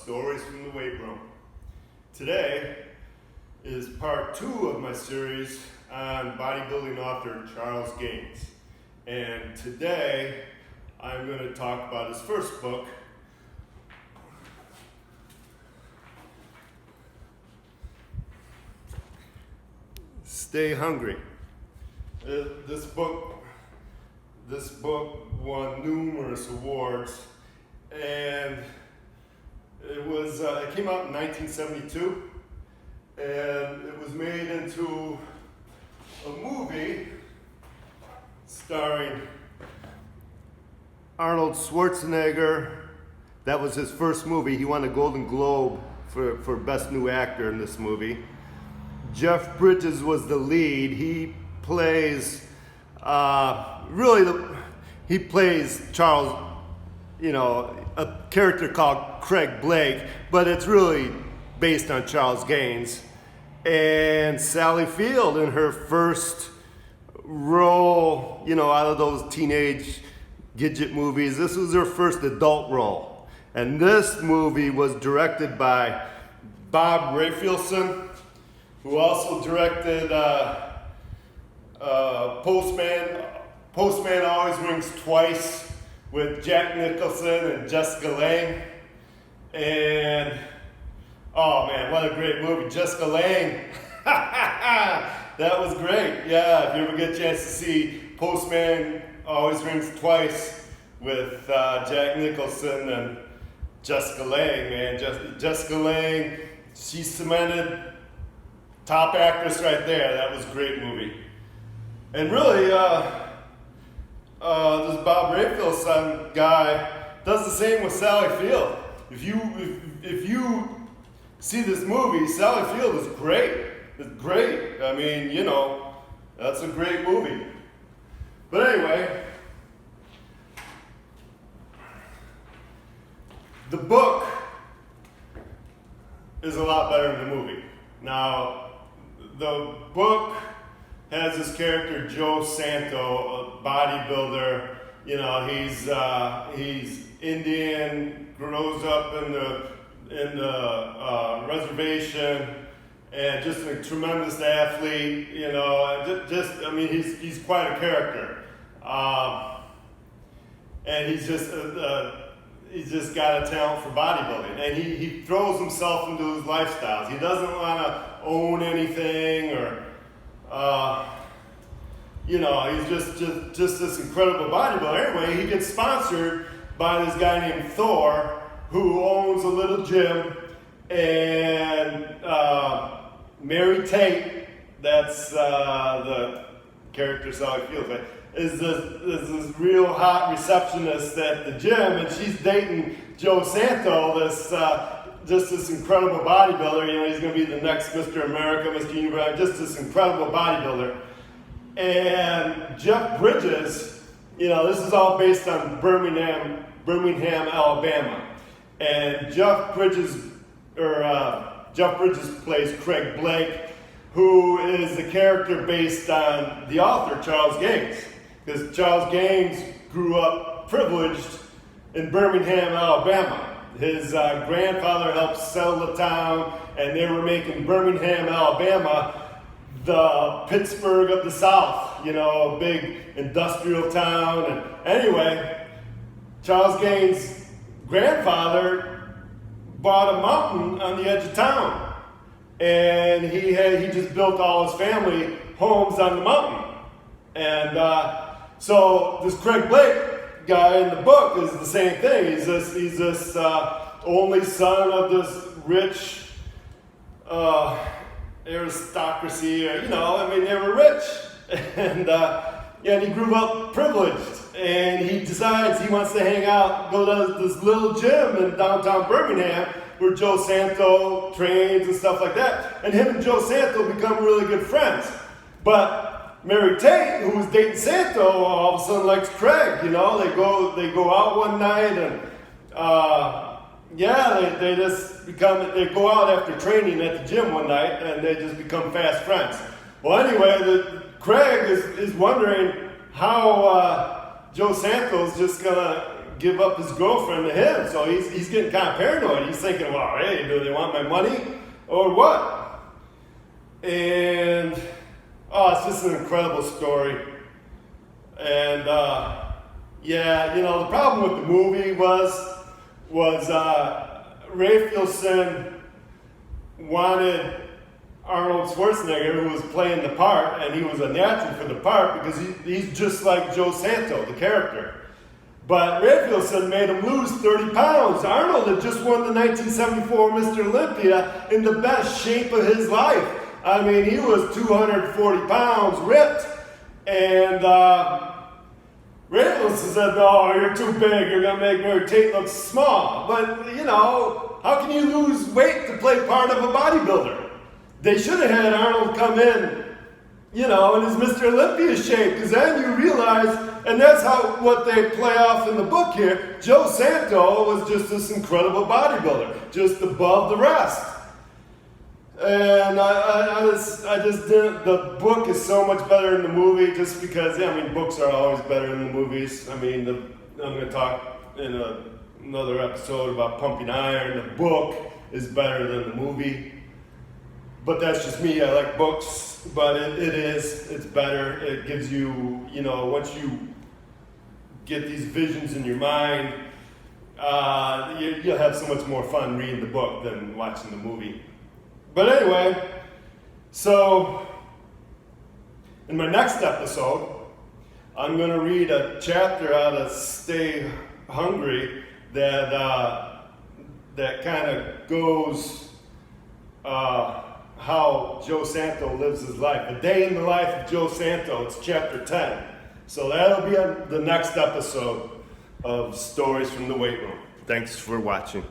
Stories from the Weight Room. Today is part 2 of my series on bodybuilding author Charles Gaines. And today I'm going to talk about his first book, Stay Hungry. This book won numerous awards, and it came out in 1972, and it was made into a movie starring Arnold Schwarzenegger. That was his first movie. He won a Golden Globe for Best New Actor in this movie. Jeff Bridges was the lead. He plays he plays Charles, a character called Craig Blake, but it's really based on Charles Gaines. And Sally Field in her first role, out of those teenage Gidget movies, this was her first adult role. And this movie was directed by Bob Rafelson, who also directed Postman Always Rings Twice with Jack Nicholson and Jessica Lange. And oh man, what a great movie, Jessica Lange. That was great. Yeah, if you ever get a chance to see Postman Always Rings Twice with Jack Nicholson and Jessica Lange, man. Jessica Lange, she cemented top actress right there. That was a great movie. And really, this Bob Rafelson guy does the same with Sally Field. If you see this movie, Sally Field is great. It's great. I mean, that's a great movie. But anyway, the book is a lot better than the movie. Now, the book has this character, Joe Santo, a bodybuilder. He's Indian, grows up in the reservation, and just a tremendous athlete. He's quite a character, and he's just got a talent for bodybuilding, and he throws himself into his lifestyles. He doesn't want to own anything, or he's just this incredible bodybuilder. Anyway, he gets sponsored by this guy named Thor, who owns a little gym, and Mary Tate, that's the character Sally Field, is this real hot receptionist at the gym, and she's dating Joe Santo, this incredible bodybuilder. He's going to be the next Mr. America, Mr. Universe, just this incredible bodybuilder. And Jeff Bridges, this is all based on Birmingham, Alabama. And Jeff Bridges plays Craig Blake, who is the character based on the author Charles Gaines. Because Charles Gaines grew up privileged in Birmingham, Alabama. His grandfather helped settle the town, and they were making Birmingham, Alabama the Pittsburgh of the South, a big industrial town. And anyway, Charles Gaines' grandfather bought a mountain on the edge of town, and he just built all his family homes on the mountain. And so this Craig Blake guy in the book is the same thing. He's this only son of this rich aristocracy. They were rich, and he grew up privileged. And he decides he wants to hang out, go to this little gym in downtown Birmingham where Joe Santo trains and stuff like that. And him and Joe Santo become really good friends. Just Mary Tate, who was dating Santo, all of a sudden likes Craig. They go out one night, and they go out after training at the gym one night, and they just become fast friends. Well, anyway, Craig is wondering how Joe Santo's just gonna give up his girlfriend to him. So he's getting kind of paranoid. He's thinking, well, hey, do they want my money or what? And it's just an incredible story. And yeah, you know, the problem with the movie was Ray Fielson wanted Arnold Schwarzenegger, who was playing the part, and he was a natural for the part because he's just like Joe Santo, the character. But Ray Fielson made him lose 30 pounds. Arnold had just won the 1974 Mr. Olympia in the best shape of his life. I mean, he was 240 pounds, ripped. And Ray Fielson said, no, you're too big. You're going to make Mary Tate look small. But, you know, how can you lose weight to play part of a bodybuilder? They should have had Arnold come in, you know, in his Mr. Olympia shape, because then you realize, and that's what they play off in the book here, Joe Santo was just this incredible bodybuilder, just above the rest. And I just didn't, the book is so much better than the movie, just because, yeah, I mean, books are always better than the movies. I mean, I'm going to talk in another episode about Pumping Iron. The book is better than the movie. But that's just me. I like books, but it's better. It gives you, you know, once you get these visions in your mind, you'll have so much more fun reading the book than watching the movie. But anyway, so in my next episode, I'm going to read a chapter out of Stay Hungry that kind of goes how Joe Santo lives his life. A Day in the Life of Joe Santo. It's chapter 10. So that'll be on the next episode of Stories from the Weight Room. Thanks for watching.